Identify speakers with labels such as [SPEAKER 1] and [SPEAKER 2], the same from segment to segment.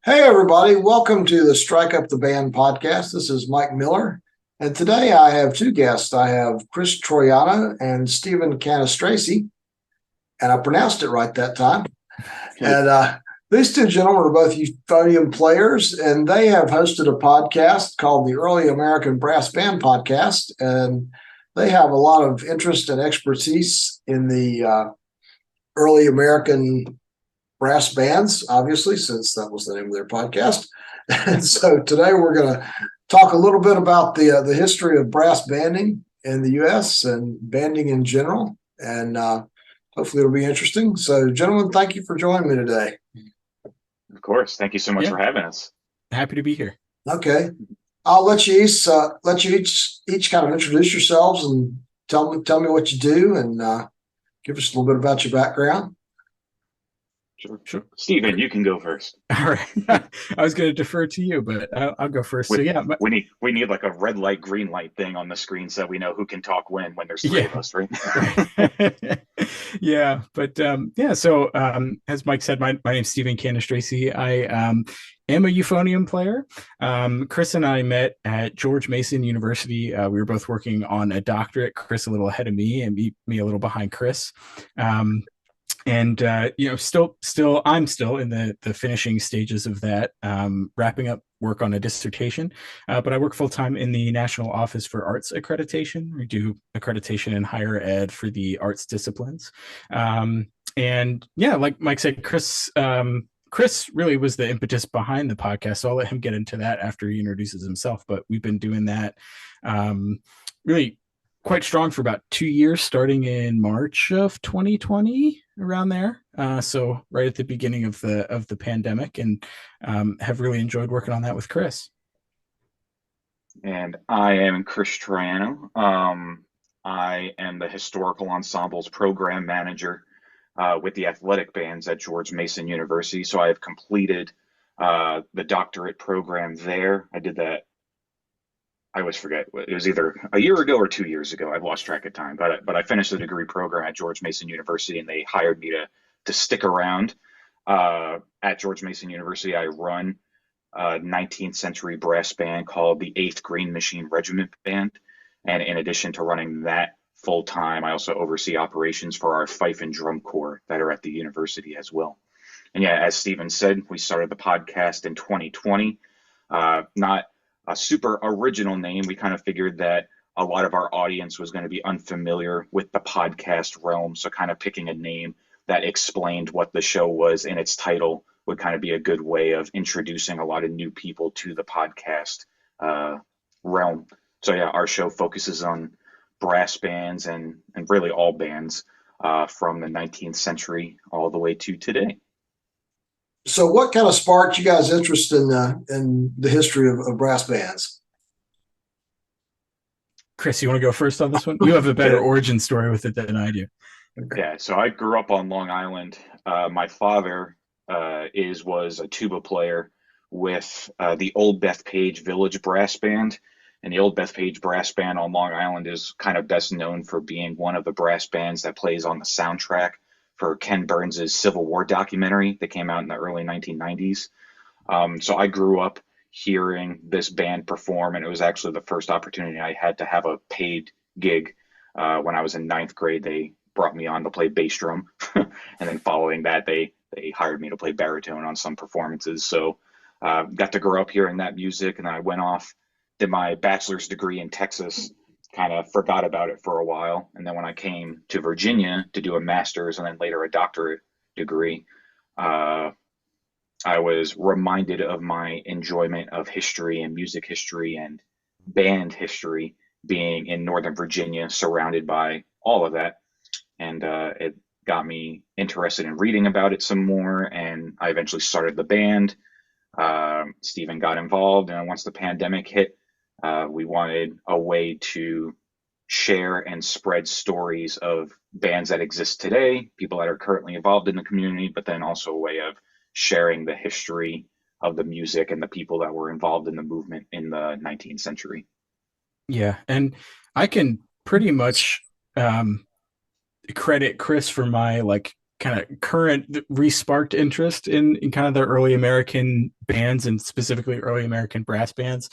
[SPEAKER 1] Hey, everybody. Welcome to the Strike Up the Band podcast. This is Mike Miller. And today I have two guests. I have Chris Troiano and Stephen Cannistraci. And I pronounced it right that time. And these two gentlemen are both euphonium players, and they have hosted a podcast called the Early American Brass Band Podcast. And they have a lot of interest and expertise in the early American brass bands, obviously, since that was the name of their podcast. And so today we're going to talk a little bit about the history of brass banding in the U.S. and banding in general, and hopefully it'll be interesting. So, gentlemen, thank you for joining me today.
[SPEAKER 2] Of course. Thank you so much
[SPEAKER 3] Yeah,
[SPEAKER 2] for having us.
[SPEAKER 3] happy to be here.
[SPEAKER 1] Okay, I'll let you each kind of introduce yourselves and tell me what you do, and give us a little bit about your background.
[SPEAKER 2] Sure. Stephen, you can go first.
[SPEAKER 3] All right. I was going to defer to you, but I'll go first. So
[SPEAKER 2] We,
[SPEAKER 3] yeah,
[SPEAKER 2] we need like a red light, green light thing on the screen so we know who can talk when there's three
[SPEAKER 3] yeah,
[SPEAKER 2] of us, right?
[SPEAKER 3] right. Yeah, but yeah. So as Mike said, my name's Stephen Cannistraci. I am a euphonium player. Chris and I met at George Mason University. We were both working on a doctorate. Chris a little ahead of me, and me a little behind Chris. And I'm still in the finishing stages of that, wrapping up work on a dissertation. But I work full time in the National Office for Arts Accreditation. We do accreditation in higher ed for the arts disciplines. And yeah, like Mike said, Chris really was the impetus behind the podcast. So I'll let him get into that after he introduces himself. But we've been doing that really quite strong for about 2 years, starting in March of 2020, around there. So right at the beginning of the pandemic, and have really enjoyed working on that with Chris.
[SPEAKER 2] And I am Chris Troiano. I am the Historical Ensembles Program Manager with the athletic bands at George Mason University. So I have completed the doctorate program there. I did that. I always forget. It was either a year ago or 2 years ago. I've lost track of time. But I finished the degree program at George Mason University, and they hired me to stick around at George Mason University. I run a 19th century brass band called the Eighth Green Machine Regiment Band, and in addition to running that full time, I also oversee operations for our fife and drum corps that are at the university as well. And yeah, as Stephen said, we started the podcast in 2020. Not a super original name. We kind of figured that a lot of our audience was going to be unfamiliar with the podcast realm. So, kind of picking a name that explained what the show was in its title would kind of be a good way of introducing a lot of new people to the podcast realm. So, yeah, our show focuses on brass bands and really all bands from the 19th century all the way to today.
[SPEAKER 1] So, what kind of sparked you guys' interest in the history of brass bands?
[SPEAKER 3] Chris, you want to go first on this one? You have a better
[SPEAKER 2] Okay.
[SPEAKER 3] origin story with it than I do.
[SPEAKER 2] Yeah, so I grew up on Long Island. My father was a tuba player with the Old Bethpage Village Brass Band, and the Old Bethpage Brass Band on Long Island is kind of best known for being one of the brass bands that plays on the soundtrack for Ken Burns's Civil War documentary that came out in the early 1990s. So I grew up hearing this band perform, and it was actually the first opportunity I had to have a paid gig. When I was in ninth grade, they brought me on to play bass drum, and then following that, they hired me to play baritone on some performances. So got to grow up hearing that music, and then I went off, did my bachelor's degree in Texas, kind of forgot about it for a while, and then when I came to Virginia to do a master's and then later a doctorate degree, uh, I was reminded of my enjoyment of history and music history and band history being in Northern Virginia, surrounded by all of that. And it got me interested in reading about it some more. And I eventually started the band. Stephen got involved. And once the pandemic hit, we wanted a way to share and spread stories of bands that exist today, people that are currently involved in the community, but then also a way of sharing the history of the music and the people that were involved in the movement in the 19th century.
[SPEAKER 3] Yeah, and I can pretty much um, credit Chris for my like kind of current re-sparked interest in kind of the early American bands and specifically early American brass bands.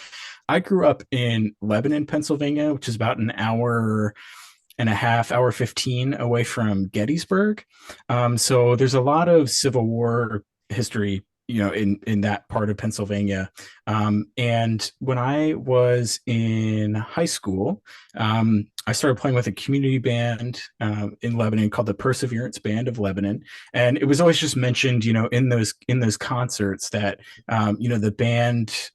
[SPEAKER 3] I grew up in Lebanon, Pennsylvania, which is about an hour and a half, hour 15 away from Gettysburg. So there's a lot of Civil War history, in that part of Pennsylvania. And when I was in high school, I started playing with a community band in Lebanon called the Perseverance Band of Lebanon, and it was always just mentioned, in those concerts that the band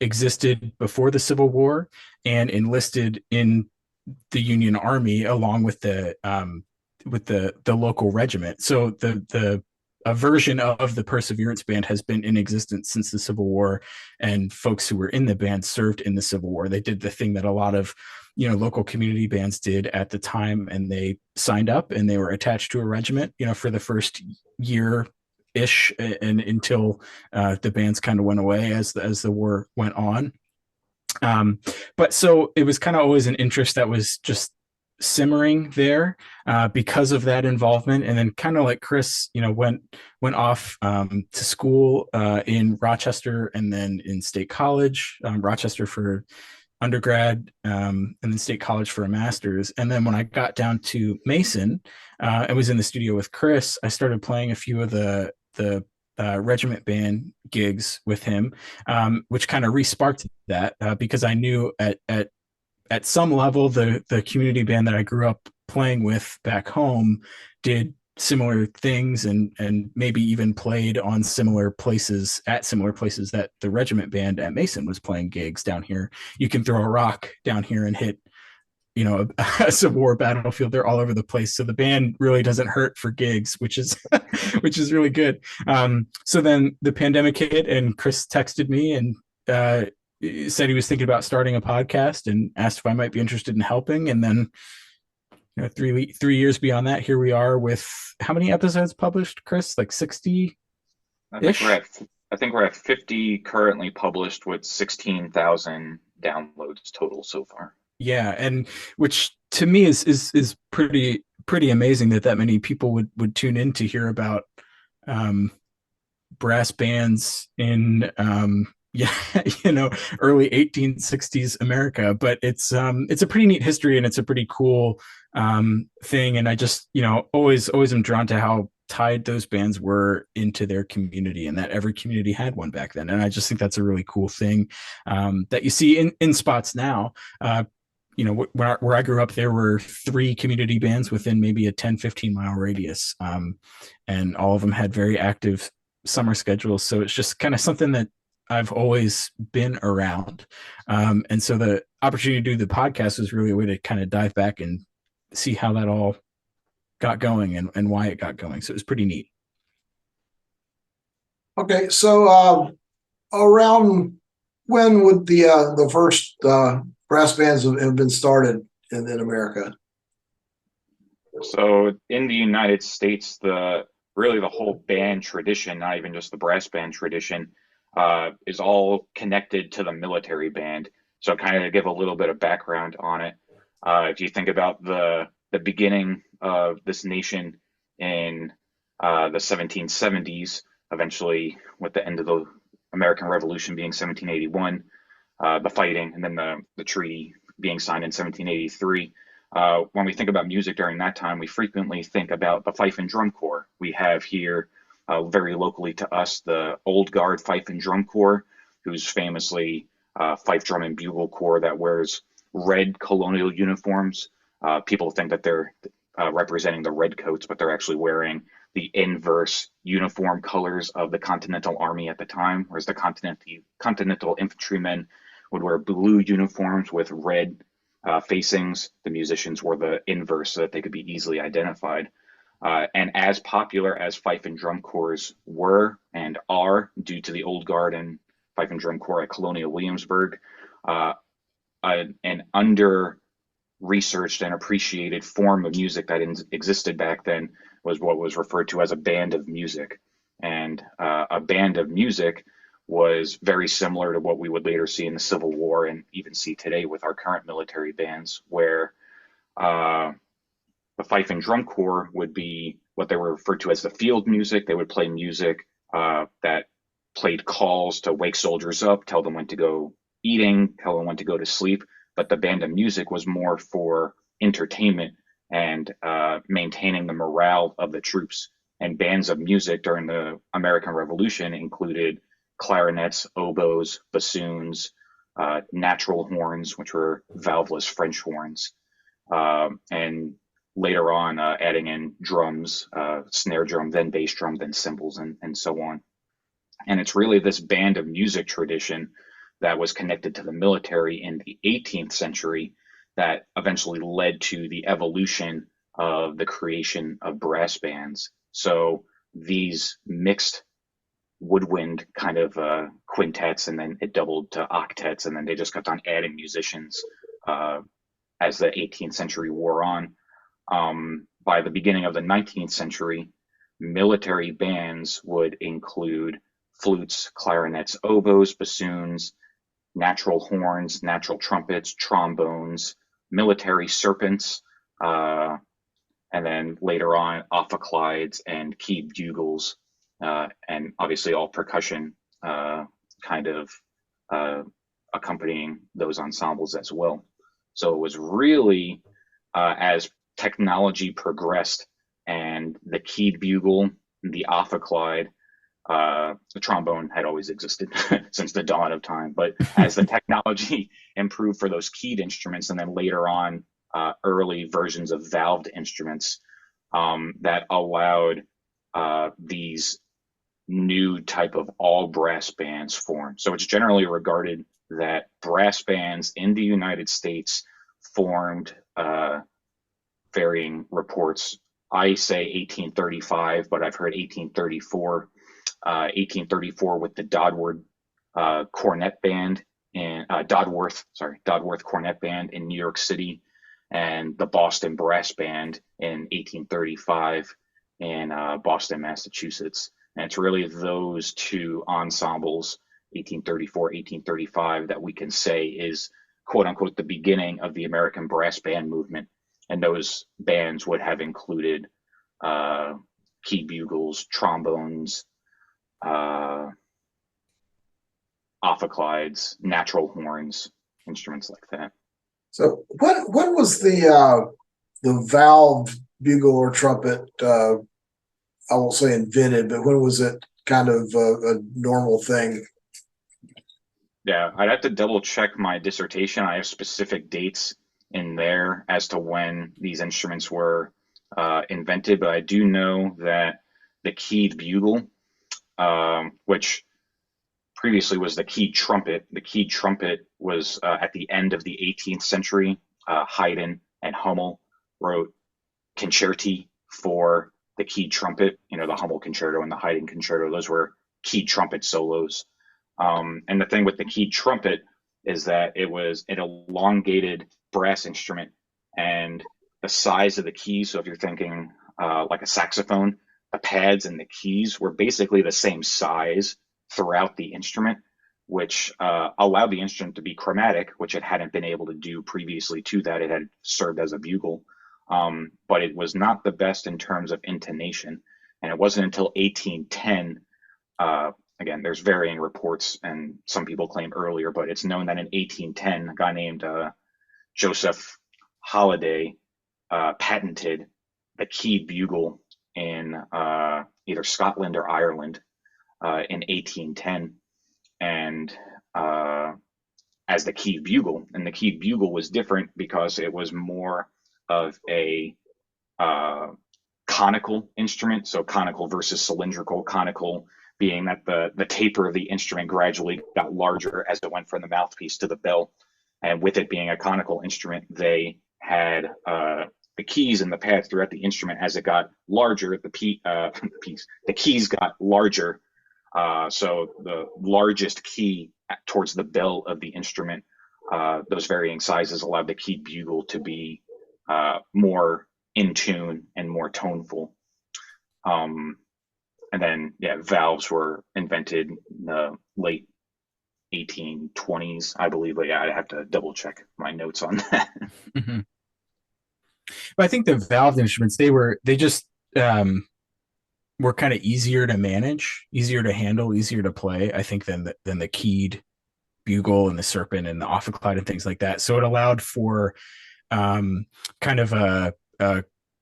[SPEAKER 3] existed before the Civil War and enlisted in the Union Army along with the local regiment. So the a version of the Perseverance Band has been in existence since the Civil War, and folks who were in the band served in the Civil War. They did the thing that a lot of local community bands did at the time, and they signed up and they were attached to a regiment, for the first year ish, and until the bands kind of went away as the war went on. But so it was kind of always an interest that was just simmering there because of that involvement. And then kind of like Chris, went off to school in Rochester and then in State College, Rochester for undergrad, and then State College for a master's. And then when I got down to Mason, I was in the studio with Chris. I started playing a few of the regiment band gigs with him, which kind of re-sparked that because I knew at some level the community band that I grew up playing with back home did similar things and maybe even played on similar places that the regiment band at Mason was playing gigs down here. You can throw a rock down here and hit a Civil War battlefield. They're all over the place, so the band really doesn't hurt for gigs, which is which is really good. So then the pandemic hit and Chris texted me and said he was thinking about starting a podcast and asked if I might be interested in helping. And then 3 years beyond that, here we are with how many episodes published, Chris? Like 60 ish?
[SPEAKER 2] I think we're at 50 currently published with 16,000 downloads total so far.
[SPEAKER 3] Yeah, and which to me is pretty amazing that many people would tune in to hear about brass bands in yeah, early 1860s America. But it's a pretty neat history and it's a pretty cool thing. And I just always am drawn to how tied those bands were into their community and that every community had one back then. And I just think that's a really cool thing that you see in spots now. Where I grew up, there were 3 community bands within maybe a 10-15 mile radius. And all of them had very active summer schedules. So it's just kind of something that I've always been around. And so the opportunity to do the podcast was really a way to kind of dive back and see how that all got going and why it got going. So it was pretty neat.
[SPEAKER 1] Okay, so around when would the first brass bands have been started in America?
[SPEAKER 2] So in the United States, really the whole band tradition, not even just the brass band tradition, is all connected to the military band. So kind of to give a little bit of background on it, if you think about the beginning of this nation in the 1770s, eventually with the end of the American Revolution being 1781, the fighting, and then the treaty being signed in 1783. When we think about music during that time, we frequently think about the fife and drum corps. We have here, very locally to us, the Old Guard Fife and Drum Corps, who's famously fife, drum, and bugle corps that wears red colonial uniforms. People think that they're representing the redcoats, but they're actually wearing the inverse uniform colors of the Continental Army at the time, whereas the Continental infantrymen would wear blue uniforms with red facings. The musicians wore the inverse so that they could be easily identified. And as popular as fife and drum corps were and are due to the Old Guard and fife and drum corps at Colonial Williamsburg, an under-researched and appreciated form of music that existed back then was what was referred to as a band of music. And a band of music was very similar to what we would later see in the Civil War and even see today with our current military bands, where the The fife and drum corps would be what they were referred to as the field music. They would play music that played calls to wake soldiers up, tell them when to go eating, tell them when to go to sleep. But the band of music was more for entertainment and maintaining the morale of the troops. And bands of music during the American Revolution included clarinets, oboes, bassoons, natural horns, which were valveless French horns, and later on adding in drums, snare drum, then bass drum, then cymbals, and so on. And it's really this band of music tradition that was connected to the military in the 18th century that eventually led to the evolution of the creation of brass bands. So these mixed woodwind kind of quintets, and then it doubled to octets, and then they just kept on adding musicians as the 18th century wore on. By the beginning of the 19th century, military bands would include flutes, clarinets, oboes, bassoons, natural horns, natural trumpets, trombones, military serpents, and then later on ophicleides and keyed bugles, and obviously all percussion kind of accompanying those ensembles as well. So it was really as technology progressed and the keyed bugle, the ophicleide, the trombone had always existed since the dawn of time, but as the technology improved for those keyed instruments, and then later on early versions of valved instruments that allowed these new type of all brass bands form. So it's generally regarded that brass bands in the United States formed, varying reports. I say 1835, but I've heard 1834. 1834 with the Dodworth Cornet Band in Dodworth Cornet Band in New York City, and the Boston Brass Band in 1835 in Boston, Massachusetts. And it's really those two ensembles, 1834, 1835, that we can say is quote unquote the beginning of the American brass band movement. And those bands would have included keyed bugles, trombones, ophicleides, natural horns, instruments like that.
[SPEAKER 1] So when was the valve bugle or trumpet, I won't say invented, but when was it kind of a normal thing?
[SPEAKER 2] Yeah, I'd have to double check my dissertation. I have specific dates in there as to when these instruments were invented, but I do know that the keyed bugle, which previously was the keyed trumpet. The keyed trumpet was at the end of the 18th century. Haydn and Hummel wrote concerti for the keyed trumpet. You know, the Hummel concerto and the Haydn concerto. Those were keyed trumpet solos. And the thing with the keyed trumpet is that it was an elongated brass instrument, and the size of the keys. So if you're thinking like a saxophone, the pads and the keys were basically the same size throughout the instrument, which allowed the instrument to be chromatic, which it hadn't been able to do previously to that. It had served as a bugle, but it was not the best in terms of intonation. And it wasn't until 1810, again, there's varying reports, and some people claim earlier, but it's known that in 1810, a guy named Joseph Holliday patented the keyed bugle in either Scotland or Ireland in 1810, and as the keyed bugle. And the keyed bugle was different because it was more of a conical instrument. So conical versus cylindrical. Conical being that the taper of the instrument gradually got larger as it went from the mouthpiece to the bell. And with it being a conical instrument, they had the keys and the pads throughout the instrument. As it got larger, the keys got larger. So the largest key towards the bell of the instrument, those varying sizes allowed the keyed bugle to be more in tune and more toneful. And then, yeah, valves were invented in the late 1820s, I believe. But yeah, I'd have to double check my notes on that.
[SPEAKER 3] Mhm. But I think the valved instruments, they just were kind of easier to manage, easier to handle, easier to play, I think, than the keyed bugle and the serpent and the ophicleide and things like that. So it allowed for kind of a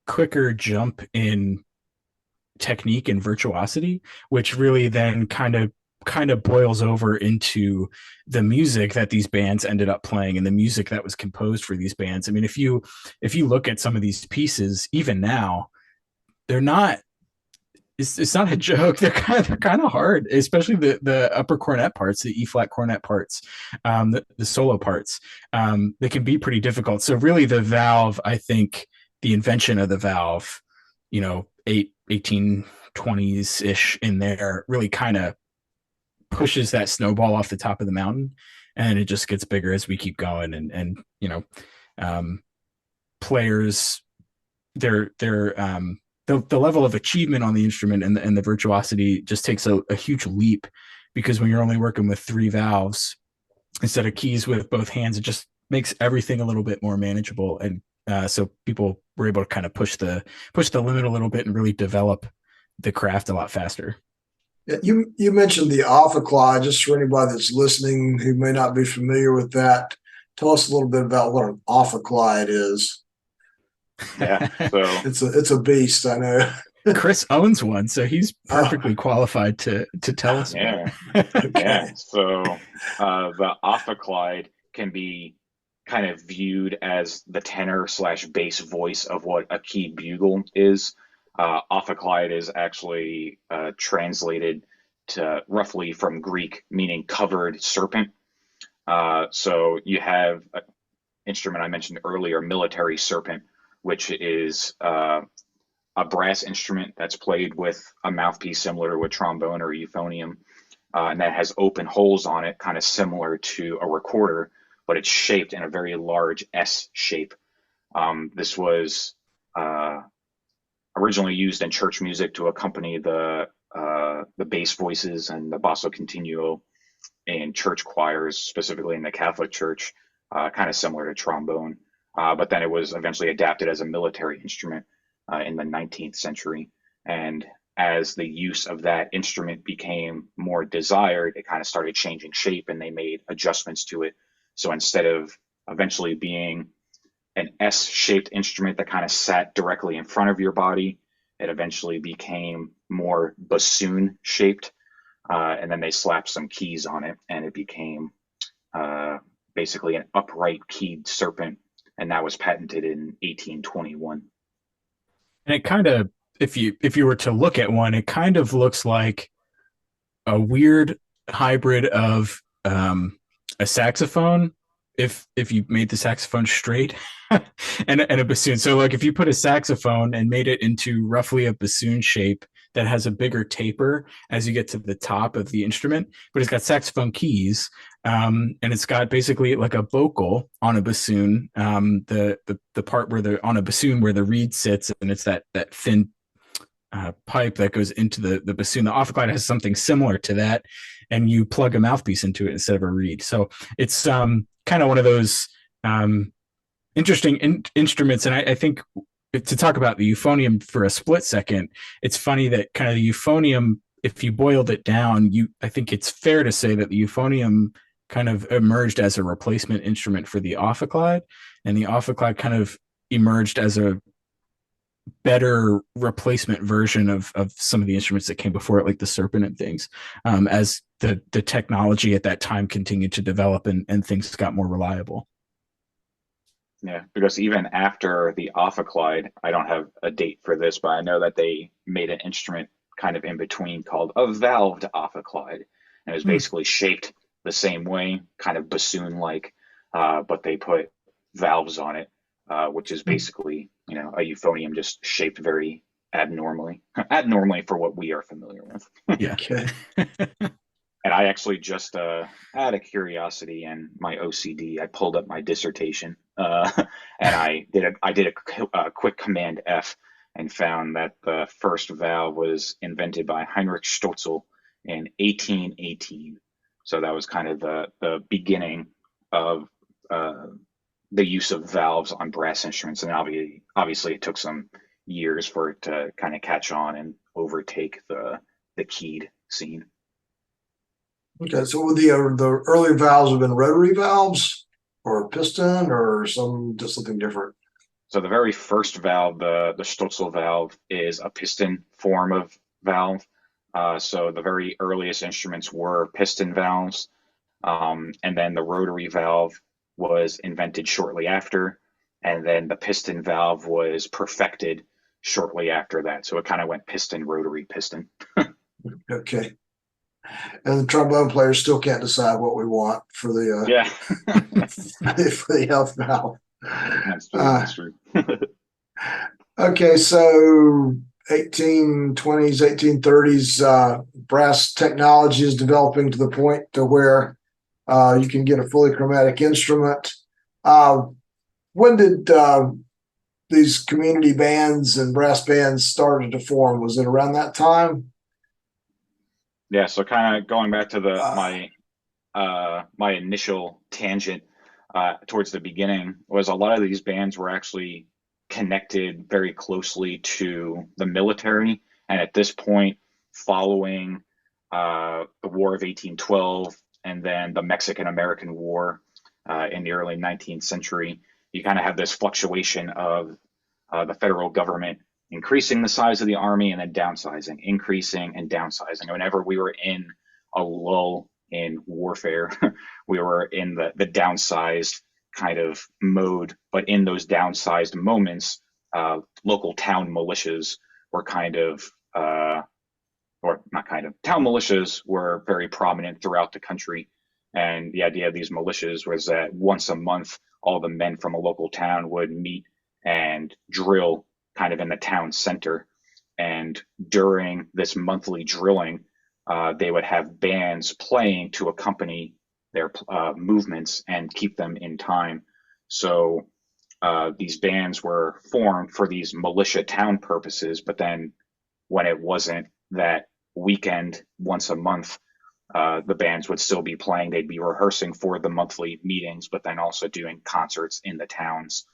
[SPEAKER 3] quicker jump in technique and virtuosity, which really then kind of boils over into the music that these bands ended up playing and the music that was composed for these bands. I mean, if you look at some of these pieces, even now, they're not. It's not a joke. They're kind of hard, especially the upper cornet parts, the E flat cornet parts, the solo parts. They can be pretty difficult. So really, the valve, I think, the invention of the valve, 1820s ish in there, really kind of pushes that snowball off the top of the mountain, and it just gets bigger as we keep going. Um, players, the level of achievement on the instrument and the virtuosity just takes a huge leap, because when you're only working with three valves instead of keys with both hands, it just makes everything a little bit more manageable. And so people were able to kind of push the limit a little bit and really develop the craft a lot faster.
[SPEAKER 1] Yeah, you mentioned the ophicleide. Just for anybody that's listening who may not be familiar with that, tell us a little bit about what an ophicleide is.
[SPEAKER 2] Yeah. So
[SPEAKER 1] It's a beast, I know.
[SPEAKER 3] Chris owns one, so he's perfectly qualified to tell us
[SPEAKER 2] yeah,
[SPEAKER 3] about it.
[SPEAKER 1] Okay.
[SPEAKER 2] yeah. So the ophicleide can be kind of viewed as the tenor slash bass voice of what a keyed bugle is. Ophicleide is actually translated to roughly from Greek, meaning covered serpent. So you have an instrument I mentioned earlier, military serpent, which is a brass instrument that's played with a mouthpiece similar to a trombone or a euphonium, and that has open holes on it, kind of similar to a recorder, but it's shaped in a very large S shape. This was originally used in church music to accompany the bass voices and the basso continuo in church choirs, specifically in the Catholic Church, kind of similar to trombone. But then it was eventually adapted as a military instrument in the 19th century. And as the use of that instrument became more desired, it kind of started changing shape and they made adjustments to it. So instead of eventually being an S shaped instrument that kind of sat directly in front of your body, it eventually became more bassoon shaped. And then they slapped some keys on it and it became basically an upright keyed serpent. And that was patented in 1821.
[SPEAKER 3] And it kind of, if you were to look at one, it kind of looks like a weird hybrid of a saxophone, if you made the saxophone straight, and a bassoon. So like if you put a saxophone and made it into roughly a bassoon shape that has a bigger taper as you get to the top of the instrument, but it's got saxophone keys, and it's got basically like a vocal on a bassoon, the part where the on a bassoon where the reed sits, and it's that thin pipe that goes into the bassoon. The ophicleide has something similar to that, and you plug a mouthpiece into it instead of a reed. So it's kind of one of those interesting instruments. And I think to talk about the euphonium for a split second, it's funny that kind of the euphonium, if you boiled it down, I think it's fair to say that the euphonium kind of emerged as a replacement instrument for the ophicleide, and the ophicleide kind of emerged as a better replacement version of some of the instruments that came before it, like the serpent and things, as the technology at that time continued to develop and things got more reliable.
[SPEAKER 2] Yeah, because even after the ophicleide, I don't have a date for this, but I know that they made an instrument kind of in between called a valved ophicleide. And it was basically shaped the same way, kind of bassoon-like, but they put valves on it, which is basically, a euphonium just shaped very abnormally for what we are familiar with.
[SPEAKER 3] Yeah.
[SPEAKER 1] Okay.
[SPEAKER 2] And I actually just, out of curiosity and my OCD, I pulled up my dissertation, and I did a quick Command F and found that the first valve was invented by Heinrich Stotzel in 1818. So that was kind of the beginning of the use of valves on brass instruments, and obviously it took some years for it to kind of catch on and overtake the keyed scene.
[SPEAKER 1] Okay, so would the early valves have been rotary valves or piston or something different?
[SPEAKER 2] So the very first valve, the Stutzel valve, is a piston form of valve. So the very earliest instruments were piston valves, and then the rotary valve was invented shortly after, and then the piston valve was perfected shortly after that. So it kind of went piston, rotary, piston.
[SPEAKER 1] Okay. And the trombone players still can't decide what we want for the
[SPEAKER 2] Yeah,
[SPEAKER 1] for the health valve.
[SPEAKER 2] that's true. That's true.
[SPEAKER 1] Okay, so 1820s, 1830s, brass technology is developing to the point to where you can get a fully chromatic instrument. When did these community bands and brass bands started to form? Was it around that time?
[SPEAKER 2] Yeah, so kind of going back to
[SPEAKER 1] Uh,
[SPEAKER 2] my initial tangent towards the beginning was a lot of these bands were actually connected very closely to the military, and at this point, following the War of 1812 and then the Mexican-American War in the early 19th century, you kind of have this fluctuation of the federal government increasing the size of the army and then downsizing, increasing and downsizing. Whenever we were in a lull in warfare, we were in the downsized kind of mode. But in those downsized moments, local town militias were kind of, or not kind of, town militias were very prominent throughout the country. And the idea of these militias was that once a month, all the men from a local town would meet and drill kind of in the town center. And during this monthly drilling, they would have bands playing to accompany their movements and keep them in time. So these bands were formed for these militia town purposes, but then when it wasn't that weekend once a month, the bands would still be playing. They'd be rehearsing for the monthly meetings, but then also doing concerts in the towns.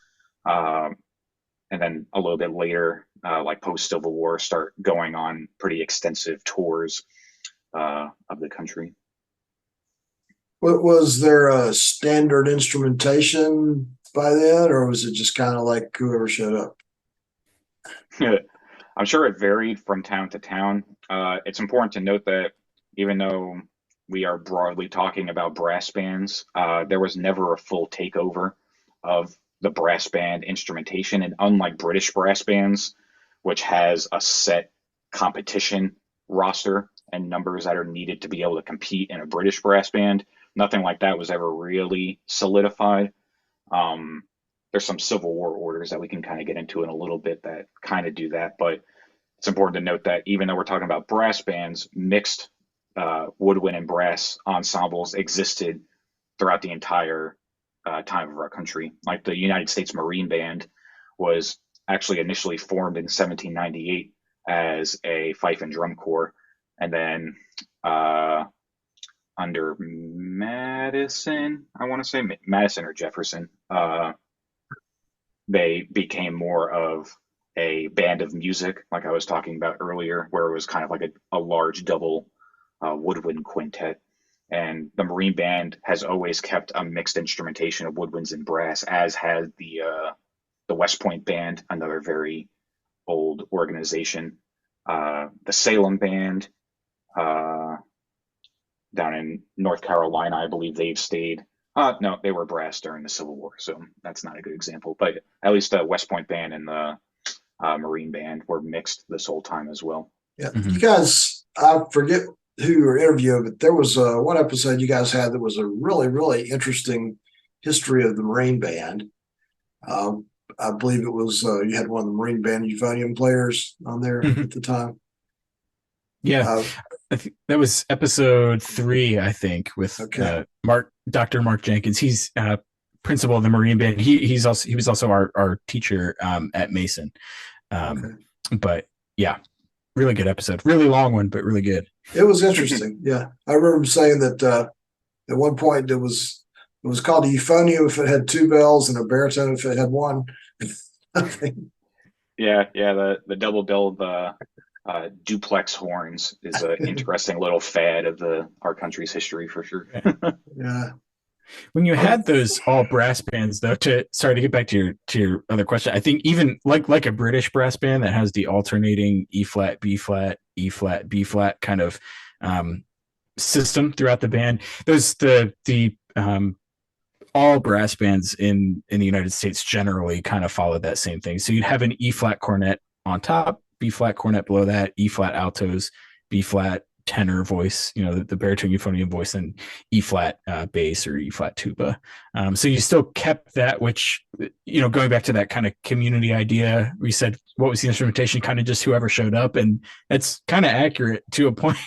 [SPEAKER 2] And then a little bit later, like post Civil War, start going on pretty extensive tours of the country.
[SPEAKER 1] was there a standard instrumentation by then, or was it just kind of like whoever showed up?
[SPEAKER 2] I'm sure it varied from town to town. It's important to note that even though we are broadly talking about brass bands, there was never a full takeover of the brass band instrumentation. And unlike British brass bands, which has a set competition roster and numbers that are needed to be able to compete in a British brass band, nothing like that was ever really solidified. Um, there's some Civil War orders that we can kind of get into in a little bit that kind of do that, but it's important to note that even though we're talking about brass bands, mixed woodwind and brass ensembles existed throughout the entire time of our country. Like the United States Marine Band was actually initially formed in 1798 as a fife and drum corps, and then under Madison, I want to say Madison or Jefferson, they became more of a band of music, like I was talking about earlier, where it was kind of like a large double woodwind quintet. And the Marine Band has always kept a mixed instrumentation of woodwinds and brass, as has the West Point Band, another very old organization. The Salem Band down in North Carolina, I believe they've stayed. No, they were brass during the Civil War, so that's not a good example. But at least the West Point Band and the Marine Band were mixed this whole time as well.
[SPEAKER 1] Yeah, you guys, I forget who you were interviewing, but there was one episode you guys had that was a really, really interesting history of the Marine Band. I believe it was you had one of the Marine Band euphonium players on there at the time.
[SPEAKER 3] Yeah, I think that was episode 3, I think, with
[SPEAKER 1] Okay.
[SPEAKER 3] Dr. Mark Jenkins. He's principal of the Marine Band. He was also our teacher at Mason.
[SPEAKER 1] Okay.
[SPEAKER 3] But yeah, really good episode. Really long one, but really good.
[SPEAKER 1] It was interesting. Yeah, I remember saying that at one point there was It was called a euphonium if it had two bells and a baritone if it had one.
[SPEAKER 2] Yeah, the double billed duplex horns is an interesting little fad of the our country's history for sure.
[SPEAKER 1] Yeah.
[SPEAKER 3] When you had those all brass bands, though, to get back to your other question, I think even like a British brass band that has the alternating E flat, B flat, E flat, B flat kind of um, system throughout the band. Those the all brass bands in the United States generally kind of follow that same thing. So you'd have an E flat cornet on top, B flat cornet below that, E flat altos, B flat tenor voice, the baritone euphonium voice, and E flat bass or E flat tuba. So you still kept that, which, going back to that kind of community idea, we said, what was the instrumentation? Kind of just whoever showed up. And it's kind of accurate to a point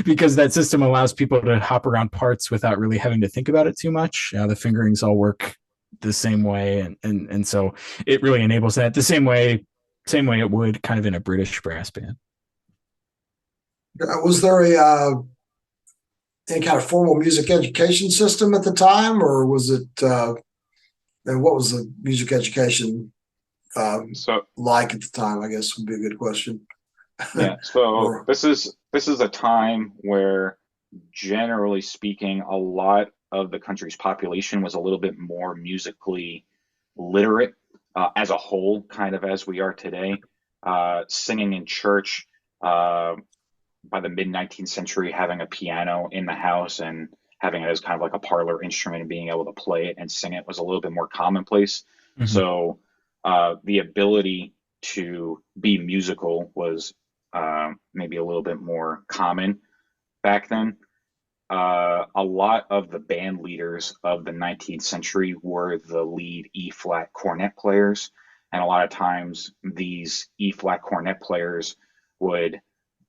[SPEAKER 3] because that system allows people to hop around parts without really having to think about it too much. The fingerings all work the same way. And so it really enables that the same way it would kind of in a British brass band.
[SPEAKER 1] Was there any kind of formal music education system at the time, or was it? And what was the music education
[SPEAKER 2] So
[SPEAKER 1] like at the time? I guess would be a good question.
[SPEAKER 2] yeah, so
[SPEAKER 1] Or
[SPEAKER 2] this is a time where, generally speaking, a lot of the country's population was a little bit more musically literate as a whole, kind of as we are today. Singing in church by the mid 19th century, having a piano in the house and having it as kind of like a parlor instrument and being able to play it and sing it was a little bit more commonplace.
[SPEAKER 3] Mm-hmm.
[SPEAKER 2] So the ability to be musical was maybe a little bit more common back then. A lot of the band leaders of the 19th century were the lead E flat cornet players. And a lot of times these E flat cornet players would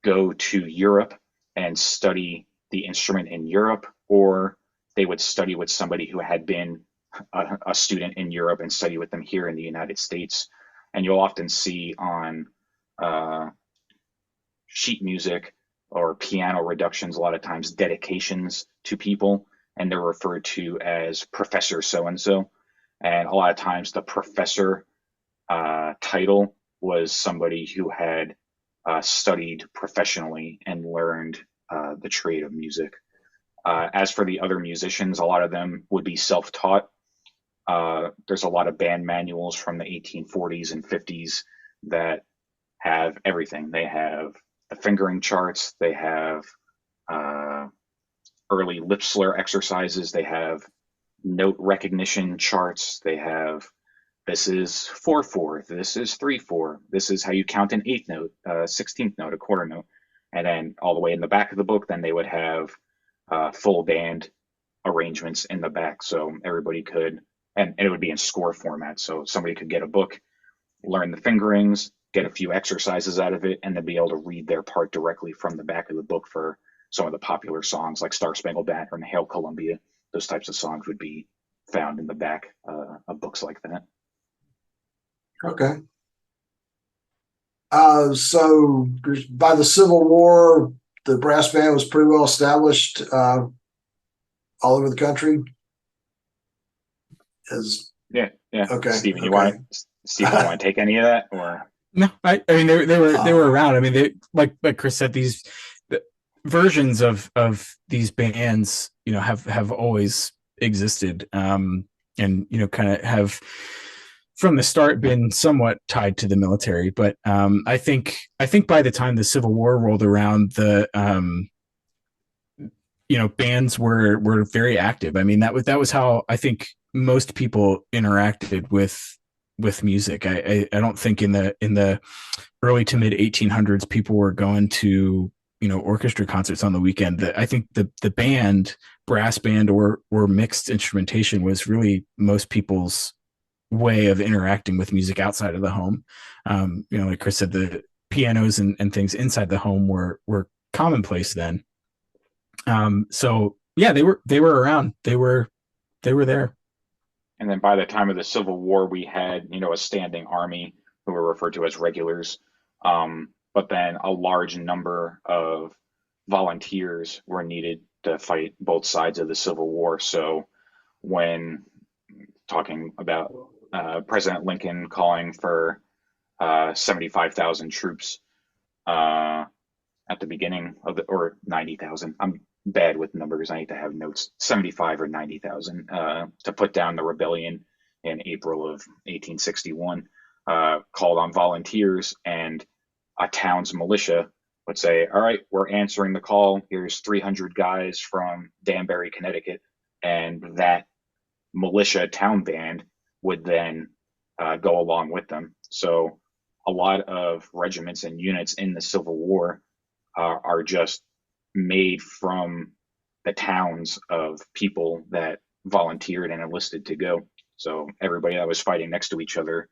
[SPEAKER 2] go to Europe and study the instrument in Europe, or they would study with somebody who had been a student in Europe and study with them here in the United States. And you'll often see on uh, sheet music or piano reductions, a lot of times dedications to people, and they're referred to as Professor so and so. And a lot of times the professor title was somebody who had studied professionally and learned the trade of music. As for the other musicians, a lot of them would be self taught. There's a lot of band manuals from the 1840s and 50s that have everything. They have the fingering charts, they have uh, early lip slur exercises, they have note recognition charts, they have this is 4/4, this is 3/4, this is how you count an eighth note, 16th note, a quarter note. And then all the way in the back of the book, then they would have full band arrangements in the back so everybody could, and it would be in score format. So somebody could get a book, learn the fingerings, get a few exercises out of it, and then be able to read their part directly from the back of the book for some of the popular songs like Star Spangled Banner and Hail Columbia. Those types of songs would be found in the back of books like that.
[SPEAKER 1] okay. So by the Civil War, the brass band was pretty well established all over the country. As
[SPEAKER 2] Yeah.
[SPEAKER 1] okay,
[SPEAKER 2] Stephen, you
[SPEAKER 1] okay.
[SPEAKER 2] want to take any of that, or
[SPEAKER 3] No, I mean they were around. I mean, they like Chris said, these versions of these bands, have always existed, and kind of have from the start been somewhat tied to the military. But I think by the time the Civil War rolled around, the bands were very active. I mean, that was how I think most people interacted with music. I don't think in the early to mid 1800s people were going to orchestra concerts on the weekend. I think the band, brass band or mixed instrumentation was really most people's way of interacting with music outside of the home. Like Chris said, the pianos and things inside the home were commonplace then. So yeah, they were around. They were there.
[SPEAKER 2] and then by the time of the Civil War, we had a standing army who were referred to as regulars, but then a large number of volunteers were needed to fight both sides of the Civil War. So when talking about President Lincoln calling for 75,000 troops at the beginning of or 90,000. I'm bad with numbers. I need to have notes. 75 or 90,000 to put down the rebellion in April of 1861. Called on volunteers, and a town's militia would say, all right, we're answering the call. Here's 300 guys from Danbury, Connecticut. And that militia town band would then go along with them. So a lot of regiments and units in the Civil War are just made from the towns of people that volunteered and enlisted to go. So everybody that was fighting next to each other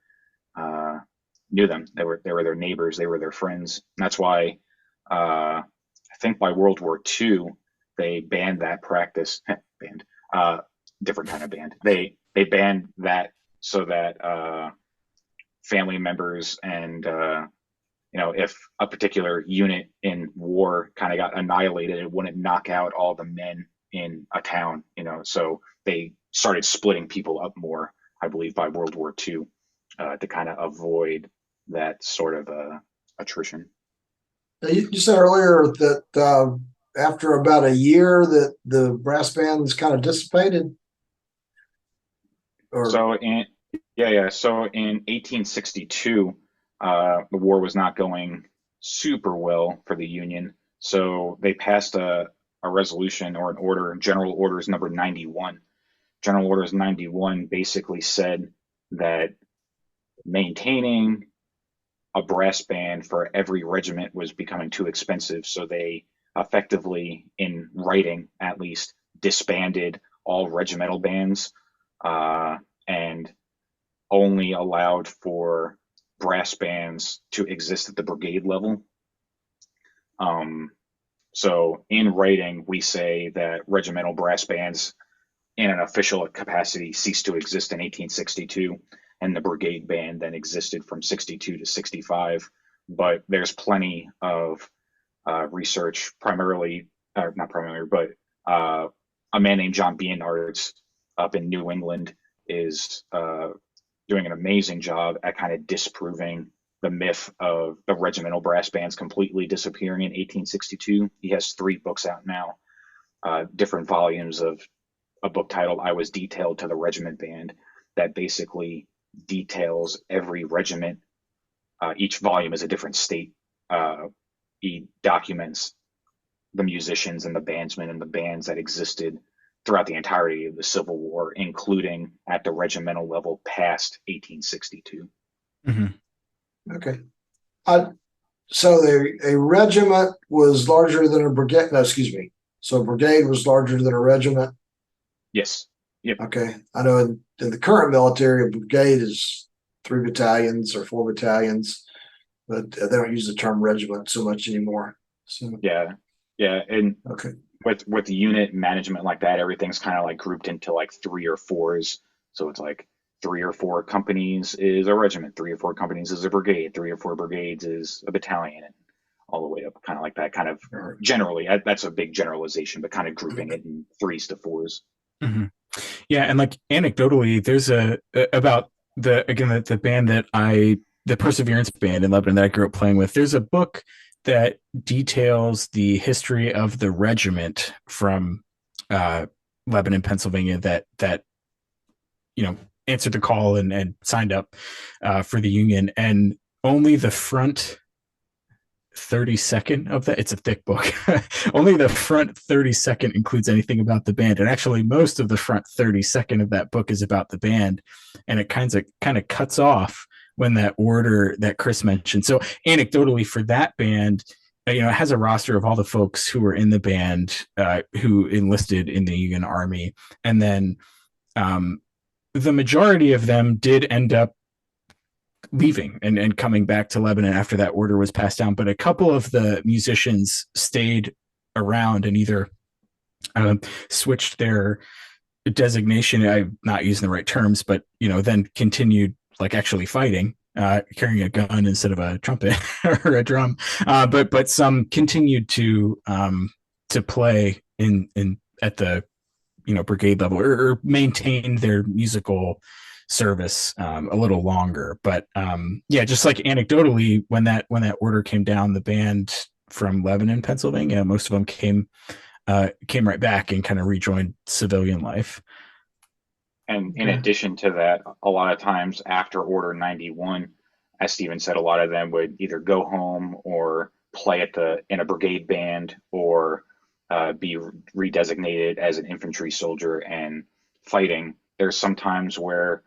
[SPEAKER 2] knew them. They were their neighbors. They were their friends. And that's why I think by World War II they banned that practice. Different kind of band. They banned that so that family members and if a particular unit in war kind of got annihilated, it wouldn't knock out all the men in a town. So they started splitting people up more, I believe, by World War II to kind of avoid that sort of attrition.
[SPEAKER 1] You said earlier that after about a year that the brass bands kind of dissipated.
[SPEAKER 2] So in 1862, the war was not going super well for the Union. So they passed a resolution or an order, General Orders number 91. General Orders 91 basically said that maintaining a brass band for every regiment was becoming too expensive. So they effectively, in writing at least, disbanded all regimental bands and only allowed for brass bands to exist at the brigade level. So in writing, we say that regimental brass bands in an official capacity ceased to exist in 1862, and the brigade band then existed from 62 to 65. But there's plenty of research, not primarily, but a man named John Beanards up in New England is doing an amazing job at kind of disproving the myth of the regimental brass bands completely disappearing in 1862. He has 3 books out now, different volumes of a book titled I Was Detailed to the Regiment Band, that basically details every regiment. Each volume is a different state. He documents the musicians and the bandsmen and the bands that existed throughout the entirety of the Civil War, including at the regimental level past 1862.
[SPEAKER 3] Mm-hmm.
[SPEAKER 1] Okay. So a regiment was larger than a brigade. No, excuse me. So a brigade was larger than a regiment.
[SPEAKER 2] Yes. Yep.
[SPEAKER 1] Okay. I know in the current military, a brigade is 3 battalions or 4 battalions, but they don't use the term regiment so much anymore. So
[SPEAKER 2] yeah. And
[SPEAKER 1] okay.
[SPEAKER 2] With the unit management like that, everything's kind of like grouped into like 3 or 4s. So it's like 3 or 4 companies is a regiment, 3 or 4 companies is a brigade, 3 or 4 brigades is a battalion, and all the way up, kind of like that. Kind of generally, that's a big generalization, but kind of grouping it in 3s to 4s.
[SPEAKER 3] Mm-hmm. Yeah, and like anecdotally, there's about the band that the Perseverance band in Lebanon that I grew up playing with. There's a book that details the history of the regiment from Lebanon, Pennsylvania, that answered the call and signed up for the Union, and only the front 32nd of that, it's a thick book, only the front 32nd includes anything about the band, and actually most of the front 32nd of that book is about the band, and it kind of cuts off when that order that Chris mentioned. So anecdotally for that band, it has a roster of all the folks who were in the band who enlisted in the Union Army, and then the majority of them did end up leaving and coming back to Lebanon after that order was passed down. But a couple of the musicians stayed around and either switched their designation, I'm not using the right terms, but then continued like actually fighting, carrying a gun instead of a trumpet or a drum. But some continued to play in at the brigade level, or maintain their musical service a little longer. But yeah, just like anecdotally, when that order came down, the band from Lebanon, Pennsylvania, most of them came right back and kind of rejoined civilian life.
[SPEAKER 2] And in addition to that, a lot of times after Order 91, as Steven said, a lot of them would either go home or play in a brigade band, or be redesignated as an infantry soldier and fighting. There's some times where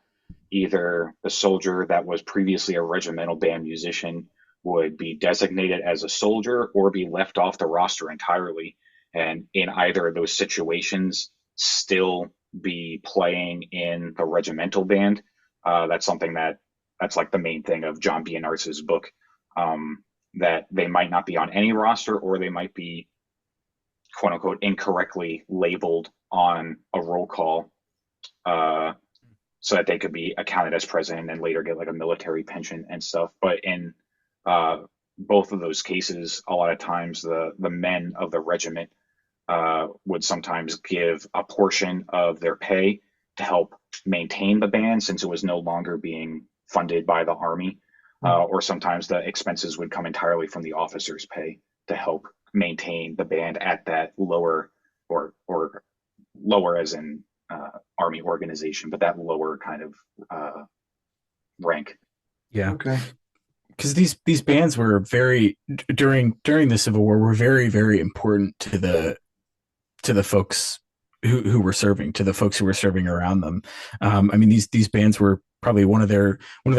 [SPEAKER 2] either the soldier that was previously a regimental band musician would be designated as a soldier or be left off the roster entirely. And in either of those situations, still be playing in the regimental band. That's something that's like the main thing of John Bianartz's book, that they might not be on any roster, or they might be quote unquote incorrectly labeled on a roll call, so that they could be accounted as present and later get like a military pension and stuff. But in both of those cases, a lot of times the men of the regiment would sometimes give a portion of their pay to help maintain the band, since it was no longer being funded by the Army. Or sometimes the expenses would come entirely from the officers' pay to help maintain the band at that lower, or lower as in Army organization, but that lower kind of rank.
[SPEAKER 3] Yeah.
[SPEAKER 1] Okay.
[SPEAKER 3] Because these bands were very, during the Civil War, were very, very important to the folks who were serving, to the folks who were serving around them. I mean, these bands were probably one of their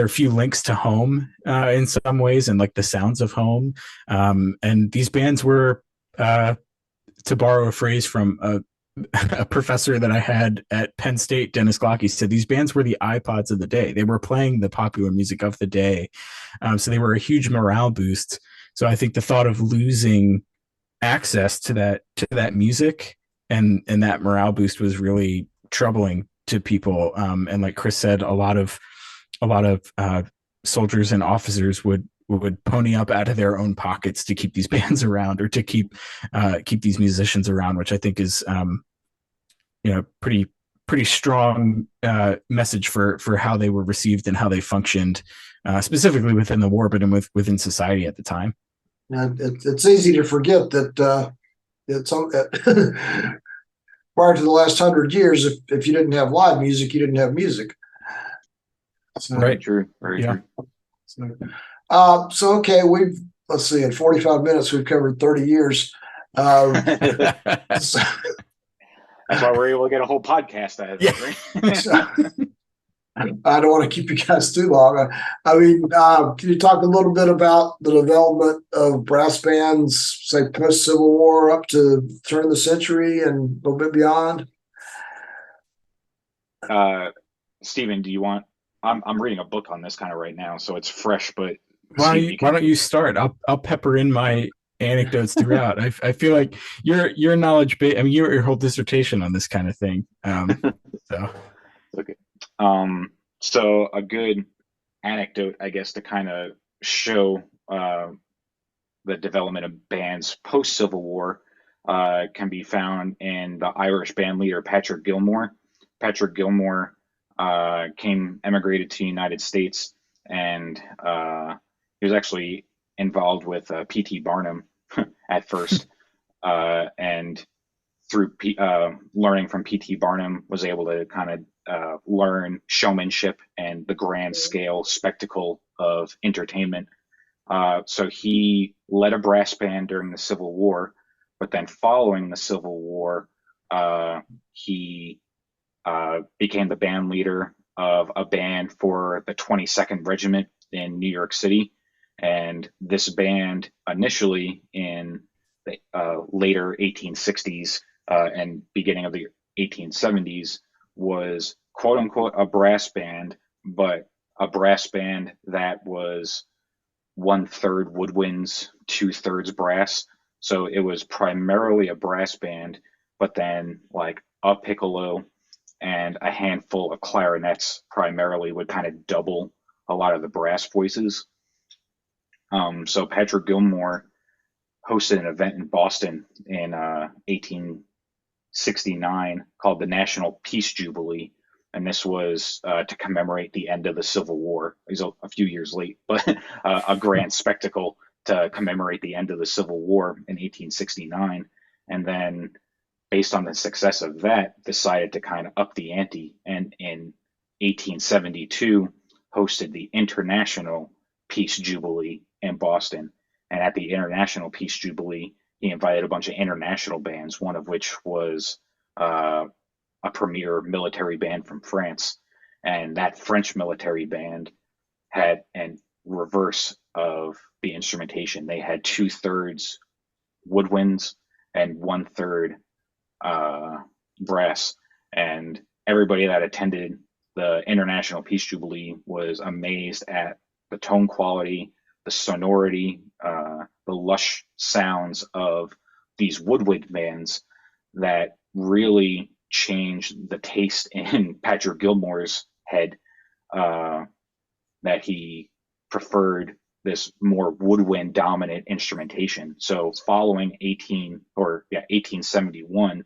[SPEAKER 3] few links to home in some ways, and like the sounds of home. And these bands were, to borrow a phrase from a professor that I had at Penn State, Dennis Glocky, said these bands were the iPods of the day. They were playing the popular music of the day. So they were a huge morale boost. So I think the thought of losing access to that music and that morale boost was really troubling to people. And like Chris said, a lot of soldiers and officers would pony up out of their own pockets to keep these bands around, or to keep these musicians around, which I think is pretty strong message for how they were received and how they functioned, specifically within the war, but within society at the time.
[SPEAKER 1] And it's easy to forget that prior to the last 100 years, if you didn't have live music, you didn't have music. So,
[SPEAKER 3] Right.
[SPEAKER 2] True. Very true.
[SPEAKER 1] So okay, let's see, in 45 minutes, we've covered 30 years.
[SPEAKER 2] That's why we're able to get a whole podcast out of it, right?
[SPEAKER 1] So, I don't want to keep you guys too long. I mean, can you talk a little bit about the development of brass bands, say post Civil War up to turn of the century and a little bit beyond?
[SPEAKER 2] Steven, do you want? I'm reading a book on this kind of right now, so it's fresh. But
[SPEAKER 3] why don't you start? I'll pepper in my anecdotes throughout. I feel like your knowledge base. I mean, your whole dissertation on this kind of thing. So
[SPEAKER 2] okay. So a good anecdote, I guess, to kind of show the development of bands post Civil War can be found in the Irish band leader Patrick Gilmore. Patrick Gilmore emigrated to the United States, and he was actually involved with P.T. Barnum at first, and through learning from P.T. Barnum, was able to kind of learn showmanship and the grand scale spectacle of entertainment. So he led a brass band during the Civil War, but then following the Civil War, he became the band leader of a band for the 22nd Regiment in New York City. And this band, initially in the later 1860s and beginning of the 1870s, was quote unquote a brass band, but a brass band that was 1/3 woodwinds, 2/3 brass. So it was primarily a brass band, but then like a piccolo and a handful of clarinets primarily would kind of double a lot of the brass voices. So Patrick Gilmore hosted an event in Boston in 1869 called the National Peace Jubilee. And this was to commemorate the end of the Civil War. He's a few years late, but a grand spectacle to commemorate the end of the Civil War in 1869. And then, based on the success of that, decided to kind of up the ante, and in 1872 hosted the International Peace Jubilee in Boston. And at the International Peace Jubilee, he invited a bunch of international bands, one of which was a premier military band from France. And that French military band had an reverse of the instrumentation. They had 2/3 woodwinds and 1/3 brass. And everybody that attended the International Peace Jubilee was amazed at the tone quality, the sonority, the lush sounds of these woodwind bands that really changed the taste in Patrick Gilmore's head, that he preferred this more woodwind dominant instrumentation. So following 1871,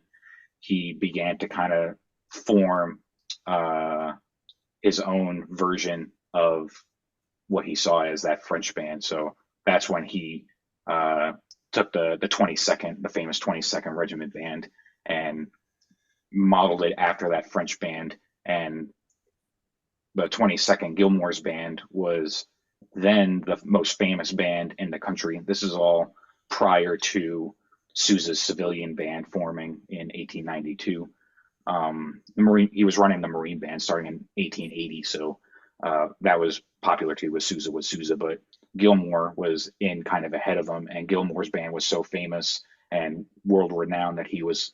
[SPEAKER 2] he began to kind of form his own version of what he saw as that French band. So that's when he took the 22nd, the famous 22nd Regiment Band, and modeled it after that French band. And the 22nd Gilmore's band was then the most famous band in the country. This is all prior to Sousa's civilian band forming in 1892. He was running the Marine band starting in 1880, so that was popular too with Sousa, but Gilmore was in kind of ahead of him, and Gilmore's band was so famous and world renowned that he was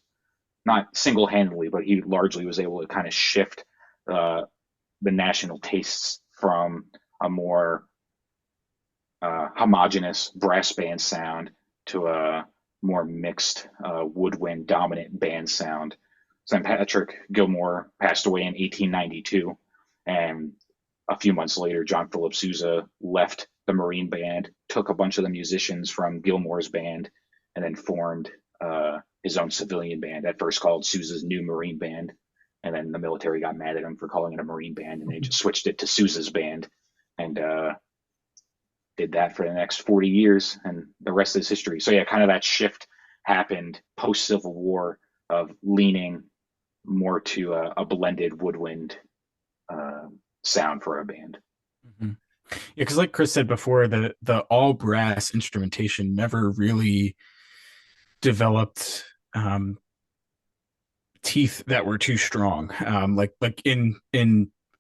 [SPEAKER 2] not single-handedly, but he largely was able to kind of shift the national tastes from a more homogenous brass band sound to a more mixed woodwind dominant band sound. St. Patrick Gilmore passed away in 1892, and a few months later, John Philip Sousa left the Marine band, took a bunch of the musicians from Gilmore's band, and then formed his own civilian band, at first called Sousa's New Marine Band. And then the military got mad at him for calling it a Marine band, and they just switched it to Sousa's band, and did that for the next 40 years, and the rest is history. So yeah, kind of that shift happened post-Civil War of leaning more to a blended woodwind sound for a band.
[SPEAKER 3] Mm-hmm. Yeah, because like Chris said before, the all brass instrumentation never really developed teeth that were too strong. Like in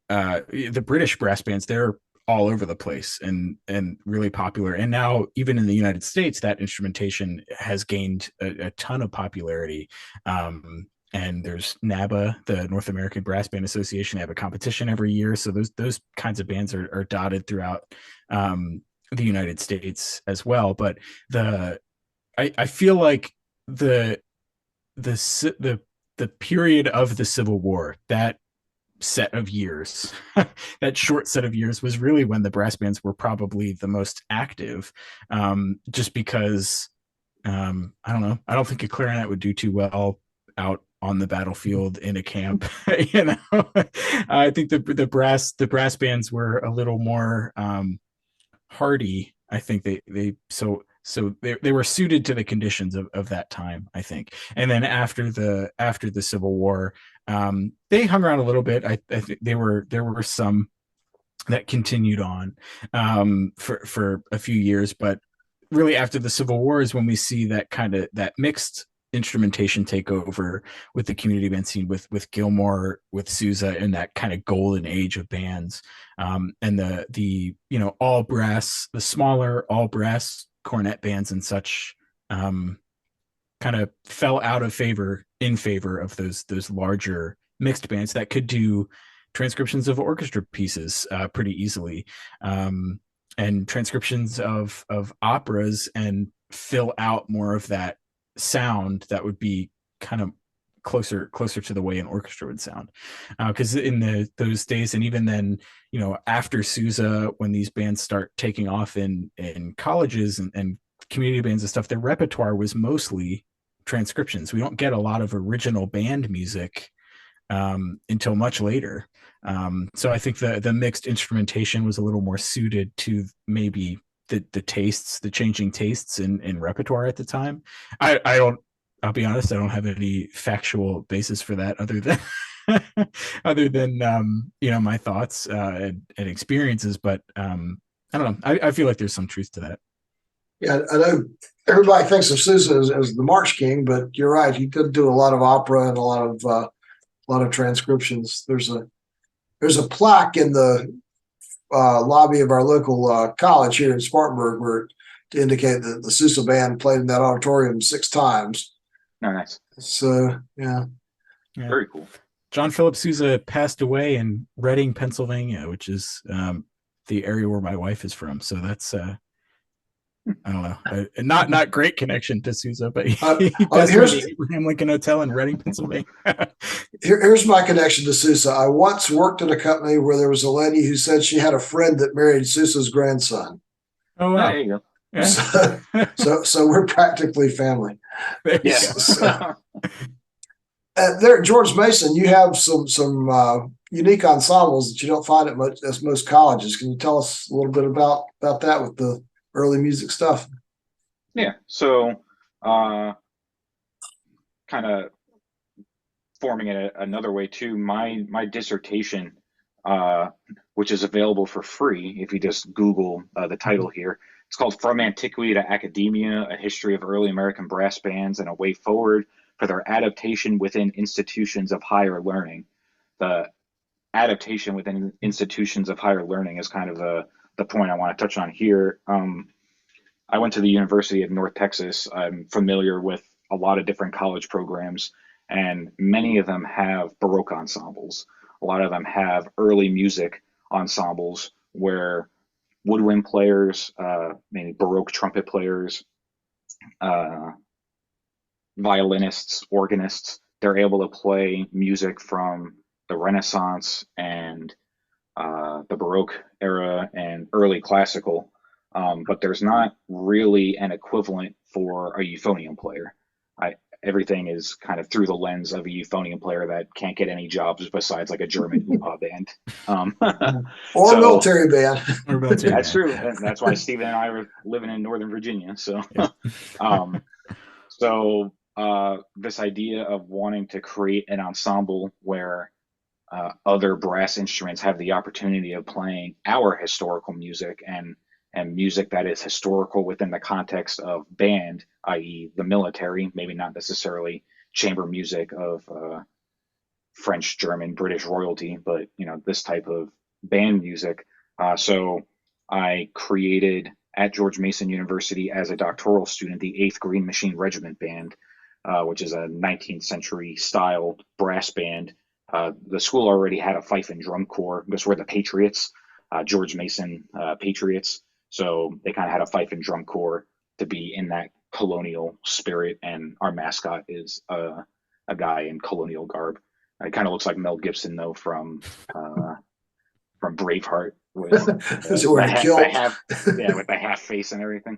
[SPEAKER 3] the British brass bands, they're all over the place and really popular. And now even in the United States, that instrumentation has gained a ton of popularity. And there's NABA, the North American Brass Band Association. They have a competition every year, so those kinds of bands are dotted throughout the United States as well. But I feel like the period of the Civil War, that set of years, that short set of years, was really when the brass bands were probably the most active, just because I don't know, I don't think a clarinet would do too well out on the battlefield in a camp. I think the brass bands were a little more hardy. I think they were suited to the conditions of that time, I think. And then after the Civil War, they hung around a little bit. I think there were some that continued on for a few years, but really after the Civil War is when we see that mixed instrumentation take over with the community band scene, with Gilmore, with Sousa, and that kind of golden age of bands. And the all brass, the smaller all brass cornet bands and such kind of fell out of favor in favor of those larger mixed bands that could do transcriptions of orchestra pieces pretty easily, and transcriptions of operas, and fill out more of that sound that would be kind of closer to the way an orchestra would sound. Because in those days, and even then, after Sousa, when these bands start taking off in colleges and community bands and stuff, their repertoire was mostly transcriptions. We don't get a lot of original band music until much later. So I think the mixed instrumentation was a little more suited to maybe the changing tastes in repertoire at the time. I don't. I'll be honest. I don't have any factual basis for that other than other than my thoughts and experiences. But I don't know. I feel like there's some truth to that.
[SPEAKER 1] Yeah, I know everybody thinks of Sousa as the March King, but you're right. He did do a lot of opera and a lot of transcriptions. There's a plaque in the lobby of our local college here in Spartanburg where to indicate that the Sousa band played in that auditorium 6 times.
[SPEAKER 2] Oh, nice.
[SPEAKER 1] So yeah.
[SPEAKER 2] Very cool.
[SPEAKER 3] John Philip Sousa passed away in Reading, Pennsylvania, which is the area where my wife is from. So that's I don't know, not great connection to Sousa, but he passed away at the Abraham Lincoln Hotel in Reading, Pennsylvania.
[SPEAKER 1] Here's my connection to Sousa. I once worked at a company where there was a lady who said she had a friend that married Sousa's grandson.
[SPEAKER 3] Oh wow!
[SPEAKER 2] There you go.
[SPEAKER 3] Yeah.
[SPEAKER 1] So we're practically family.
[SPEAKER 2] Yes.
[SPEAKER 1] There, George Mason, you have some unique ensembles that you don't find at most colleges. Can you tell us a little bit about that with the early music stuff?
[SPEAKER 2] Yeah. So, kind of forming it another way too. My dissertation, which is available for free if you just Google the title here. It's called "From Antiquity to Academia: A History of Early American Brass Bands and a Way Forward for Their Adaptation Within Institutions of Higher Learning." The adaptation within institutions of higher learning is kind of the point I want to touch on here. I went to the University of North Texas. I'm familiar with a lot of different college programs, and many of them have Baroque ensembles. A lot of them have early music ensembles where woodwind players, maybe Baroque trumpet players, violinists, organists, they're able to play music from the Renaissance and the Baroque era and early classical, but there's not really an equivalent for a euphonium player. Everything is kind of through the lens of a euphonium player that can't get any jobs besides like a German oopah band.
[SPEAKER 1] Or a military band.
[SPEAKER 2] That's true. And that's why Stephen and I were living in Northern Virginia. So, this idea of wanting to create an ensemble where other brass instruments have the opportunity of playing our historical music and music that is historical within the context of band, i.e. the military, maybe not necessarily chamber music of French, German, British royalty, but this type of band music. So I created at George Mason University as a doctoral student the 8th Green Machine Regiment Band, which is a 19th century style brass band. The school already had a fife and drum corps. Those were the Patriots, George Mason Patriots. So they kind of had a fife and drum corps to be in that colonial spirit. And our mascot is a guy in colonial garb. It kind of looks like Mel Gibson, though, from Braveheart with with the half face and everything.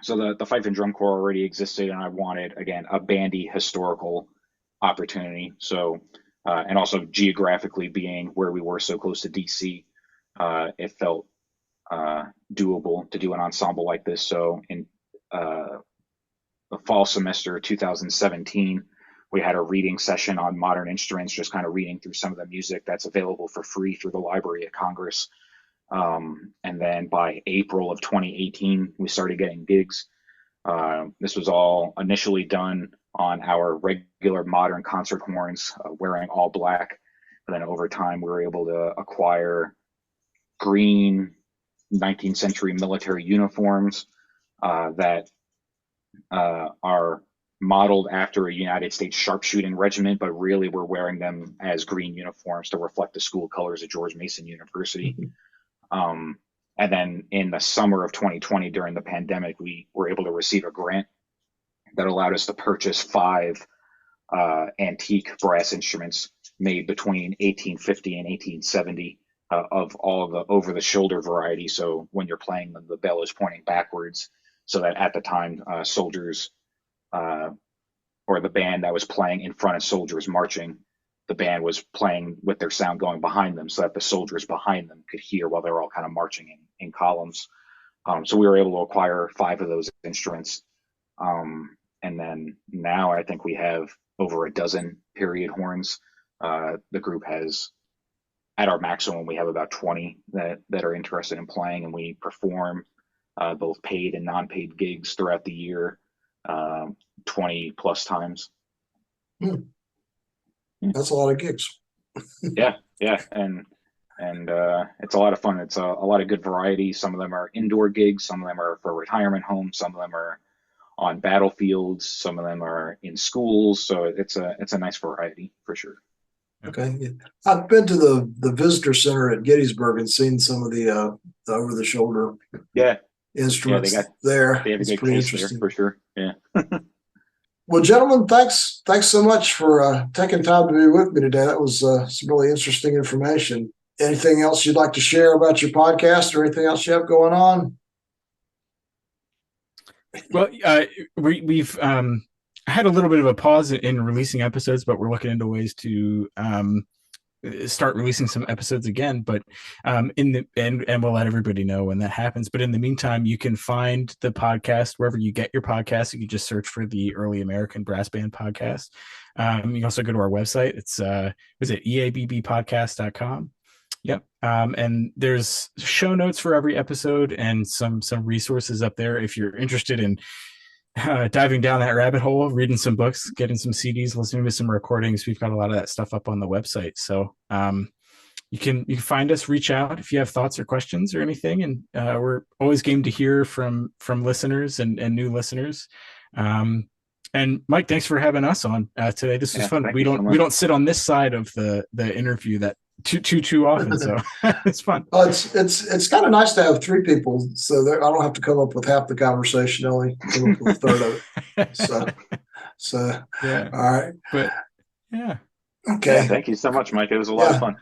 [SPEAKER 2] So the fife and drum corps already existed, and I wanted, again, a bandy historical opportunity. So, and also geographically being where we were so close to DC, it felt doable to do an ensemble like this. So in the fall semester 2017, we had a reading session on modern instruments, just kind of reading through some of the music that's available for free through the Library of Congress. And then by April of 2018, we started getting gigs. This was all initially done on our regular modern concert horns, wearing all black. And then over time, we were able to acquire green 19th century military uniforms that are modeled after a United States sharpshooting regiment, but really we're wearing them as green uniforms to reflect the school colors at George Mason University. And then in the summer of 2020, during the pandemic, we were able to receive a grant that allowed us to purchase 5 antique brass instruments made between 1850 and 1870 of all the over-the-shoulder variety. So when you're playing them, the bell is pointing backwards, so that at the time soldiers or the band that was playing in front of soldiers marching, the band was playing with their sound going behind them so that the soldiers behind them could hear while they were all kind of marching in columns. So we were able to acquire 5 of those instruments. And then now I think we have over a dozen period horns. The group has, at our maximum, we have about 20 that are interested in playing, and we perform both paid and non-paid gigs throughout the year, 20 plus times.
[SPEAKER 1] That's a lot of gigs.
[SPEAKER 2] Yeah, and it's a lot of fun. It's a lot of good variety. Some of them are indoor gigs, some of them are for retirement homes, some of them are on battlefields, some of them are in schools. So it's a nice variety for sure.
[SPEAKER 1] Okay, I've been to the visitor center at Gettysburg and seen some of the over the shoulder instruments
[SPEAKER 2] they have
[SPEAKER 1] it's
[SPEAKER 2] a good
[SPEAKER 1] pretty
[SPEAKER 2] case
[SPEAKER 1] interesting
[SPEAKER 2] there for sure. Yeah.
[SPEAKER 1] Well, gentlemen, thanks so much for taking time to be with me today. That was some really interesting information. Anything else you'd like to share about your podcast or anything else you have going on?
[SPEAKER 3] Well, we've had a little bit of a pause in releasing episodes, but we're looking into ways to start releasing some episodes again. But and we'll let everybody know when that happens. But in the meantime, you can find the podcast wherever you get your podcast. You can just search for the Early American Brass Band Podcast. You can also go to our website. It's was it eabbpodcast.com. Yep. And there's show notes for every episode and some resources up there if you're interested in diving down that rabbit hole, reading some books, getting some CDs, listening to some recordings. We've got a lot of that stuff up on the website. So you can find us, reach out if you have thoughts or questions or anything. And we're always game to hear from listeners and new listeners. And Mike, thanks for having us on today. This was fun. We don't sit on this side of the interview that too often, so it's fun.
[SPEAKER 1] Well, it's kind of nice to have 3 people, so I don't have to come up with half the conversation. Only come up with a third of it. So yeah. All right.
[SPEAKER 3] But yeah.
[SPEAKER 1] Okay.
[SPEAKER 2] Yeah, thank you so much, Mike. It was a lot of fun.